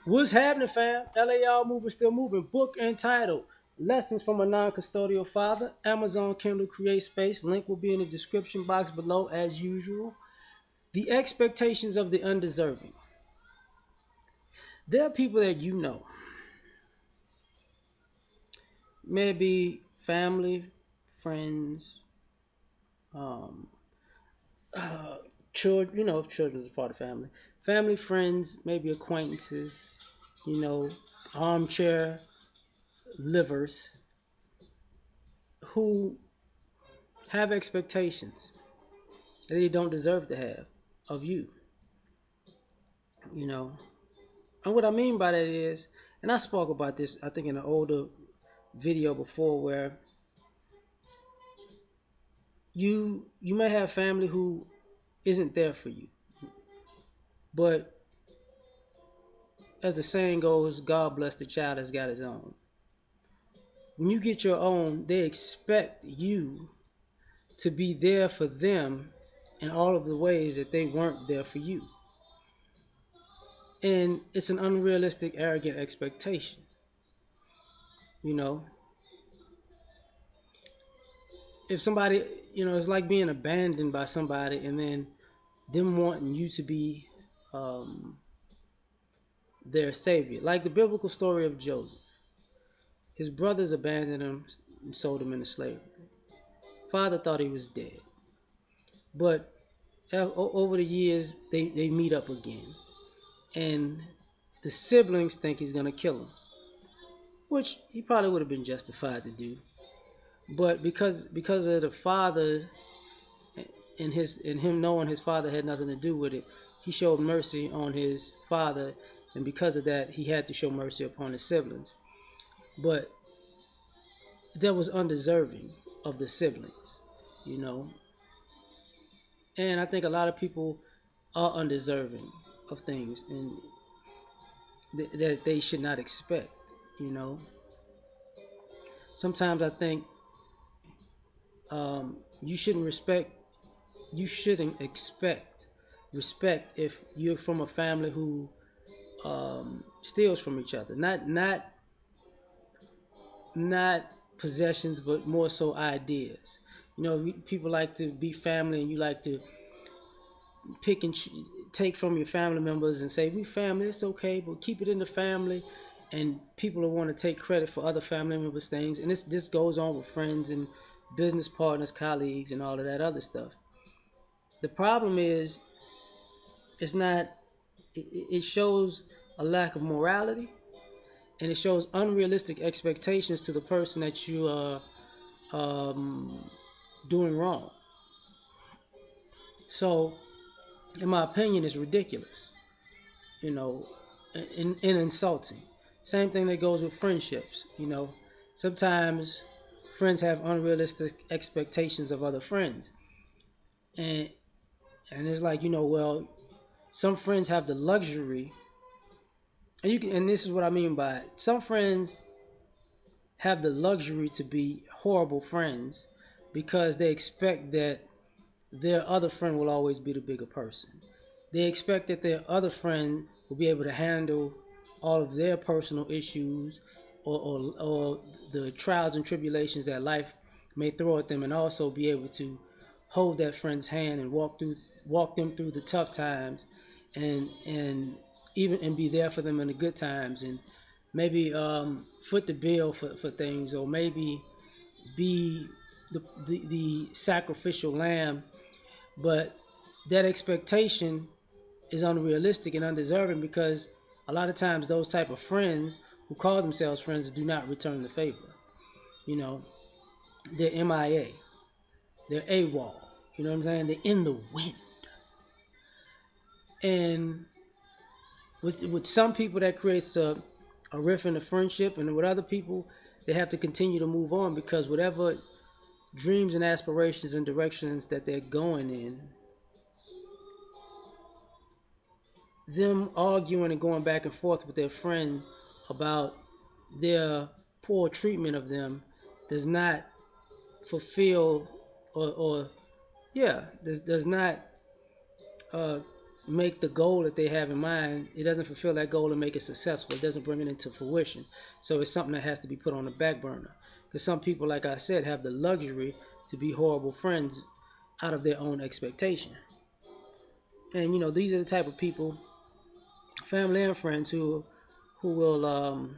What's happening, fam? L.A.R. moving, still moving. Book entitled Lessons from a Non-Custodial Father. Amazon Kindle Create Space. Link will be in the description box below as usual. The expectations of the undeserving. There are people that you know, maybe family, friends, um, children. You know, if children is part of family, friends, maybe acquaintances. You know, armchair livers who have expectations that they don't deserve to have of you, you know. And what I mean by that is, and I spoke about this, I think, in an older video before, where you may have family who isn't there for you, but as the saying goes, God bless the child that's got his own. When you get your own, they expect you to be there for them in all of the ways that they weren't there for you. And it's an unrealistic, arrogant expectation, you know. If somebody, it's like being abandoned by somebody and then them wanting you to be um, their savior. Like the biblical story of Joseph. His brothers abandoned him and sold him into slavery. Father thought he was dead. But over the years, they meet up again. And the siblings think he's going to kill him, which he probably would have been justified to do. But because of the father and him knowing his father had nothing to do with it, he showed mercy on his father, and because of that, he had to show mercy upon his siblings. But that was undeserving of the siblings, you know. And I think a lot of people are undeserving of things and that they should not expect, you know. Sometimes I think you shouldn't expect respect if you're from a family who steals from each other. Not possessions, but more so ideas. You know, people like to be family, and you like to pick and take from your family members and say, "We family, it's okay, but keep it in the family." And people will want to take credit for other family members' things, and this goes on with friends and business partners, colleagues, and all of that other stuff. The problem is, it's not. It shows a lack of morality, and it shows unrealistic expectations to the person that you are doing wrong. So, in my opinion, it's ridiculous, you know, and insulting. Same thing that goes with friendships, you know. Sometimes friends have unrealistic expectations of other friends, and it's like, well, some friends have the luxury, and this is what I mean by it. Some friends have the luxury to be horrible friends because they expect that their other friend will always be the bigger person. They expect that their other friend will be able to handle all of their personal issues or the trials and tribulations that life may throw at them, and also be able to hold that friend's hand and walk them through the tough times, and even and be there for them in the good times, and maybe foot the bill for things, or maybe be the sacrificial lamb. But that expectation is unrealistic and undeserving, because a lot of times those type of friends who call themselves friends do not return the favor. You know, they're MIA, they're AWOL. You know what I'm saying? They're in the wind. And with some people that creates a rift in the friendship, and with other people they have to continue to move on, because whatever dreams and aspirations and directions that they're going in, them arguing and going back and forth with their friend about their poor treatment of them does not fulfill, or yeah, does not make the goal that they have in mind, it doesn't fulfill that goal and make it successful. It doesn't bring it into fruition. So it's something that has to be put on the back burner. Because some people, like I said, have the luxury to be horrible friends out of their own expectation. And these are the type of people, family and friends, who will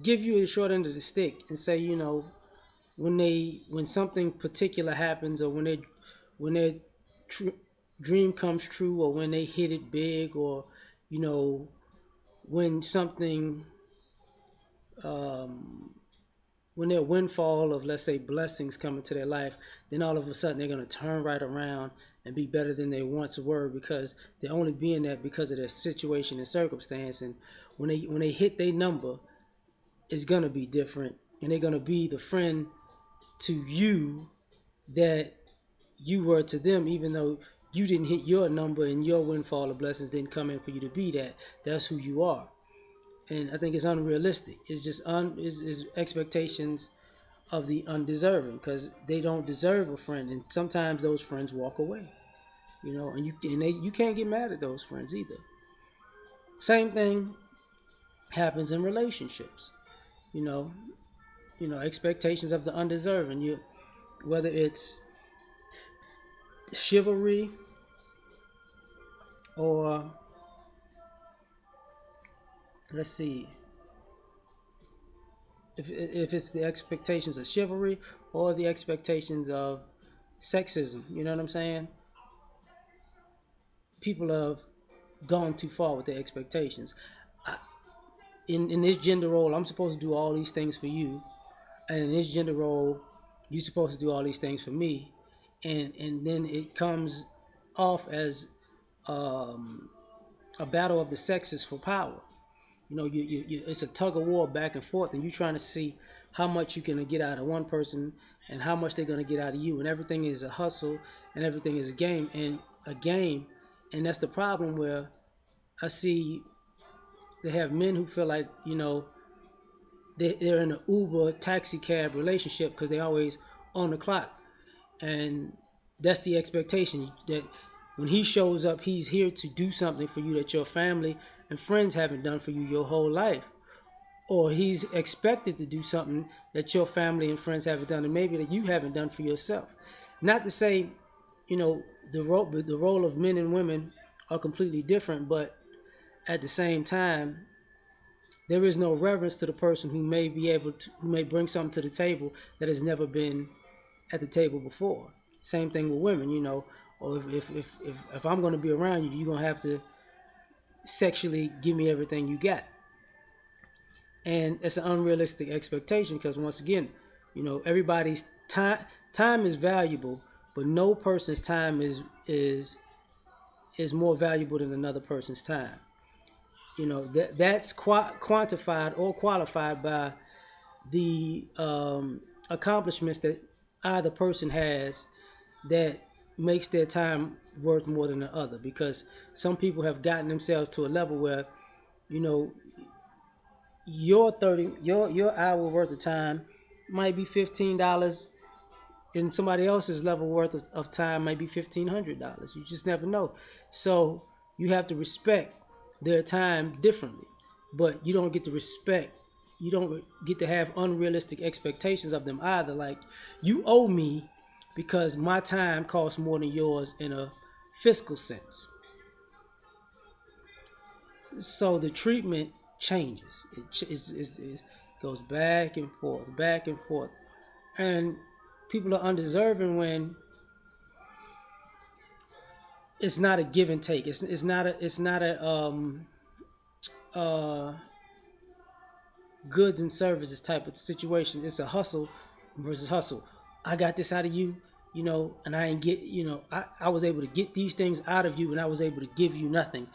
give you the short end of the stick and say, when something particular happens, or when their tr- dream comes true, or when they hit it big, or you know when something um, when their windfall of, let's say, blessings come into their life, then all of a sudden they're going to turn right around and be better than they once were, because they're only being that because of their situation and circumstance. And when they hit their number, it's going to be different, and they're going to be the friend to you that you were to them, even though you didn't hit your number and your windfall of blessings didn't come in for you to be that. That's who you are. And I think it's unrealistic. It's just it's expectations of the undeserving, because they don't deserve a friend, and sometimes those friends walk away. You can't get mad at those friends either. Same thing happens in relationships. You know, expectations of the undeserving. Whether it's chivalry, or, let's see, if it's the expectations of chivalry or the expectations of sexism. You know what I'm saying? People have gone too far with their expectations. I, in this gender role, I'm supposed to do all these things for you, and in this gender role, you're supposed to do all these things for me, and then it comes off as um, a battle of the sexes for power. It's a tug of war back and forth, and you're trying to see how much you're going to get out of one person and how much they're going to get out of you, and everything is a hustle, and everything is a game, and that's the problem. Where I see they have men who feel like they're in an Uber taxi cab relationship because they're always on the clock, and that's the expectation, that when he shows up, he's here to do something for you that your family and friends haven't done for you your whole life, or he's expected to do something that your family and friends haven't done, and maybe that you haven't done for yourself. Not to say, the role of men and women are completely different, but at the same time, there is no reverence to the person who may bring something to the table that has never been at the table before. Same thing with women, or if I'm going to be around you, you're going to have to sexually give me everything you got. And it's an unrealistic expectation, because once again, everybody's time is valuable, but no person's time is more valuable than another person's time. That's quantified or qualified by the accomplishments that either person has that makes their time worth more than the other. Because some people have gotten themselves to a level where, you know your hour worth of time might be $15, and somebody else's level worth of time might be $1,500. You just never know. So you have to respect their time differently, but you don't get to have unrealistic expectations of them either. Like, you owe me because my time costs more than yours in a fiscal sense. So the treatment changes. It goes back and forth, and people are undeserving when it's not a give and take. It's not a uh, goods and services type of situation. It's a hustle versus hustle. I got this out of you, and I ain't get, I was able to get these things out of you, and I was able to give you nothing.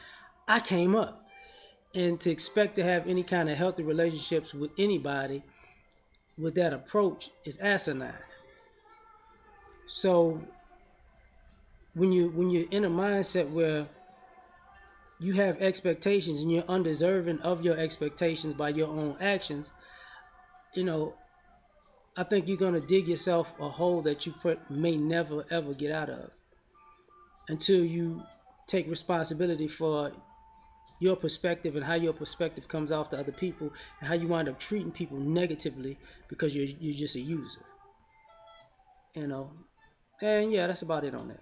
I came up. And to expect to have any kind of healthy relationships with anybody with that approach is asinine. So when you're in a mindset where you have expectations and you're undeserving of your expectations by your own actions, you know, I think you're gonna dig yourself a hole that you may never ever get out of. until you take responsibility for your perspective and how your perspective comes off to other people and how you wind up treating people negatively because you're just a user, you know. And yeah, that's about it on that.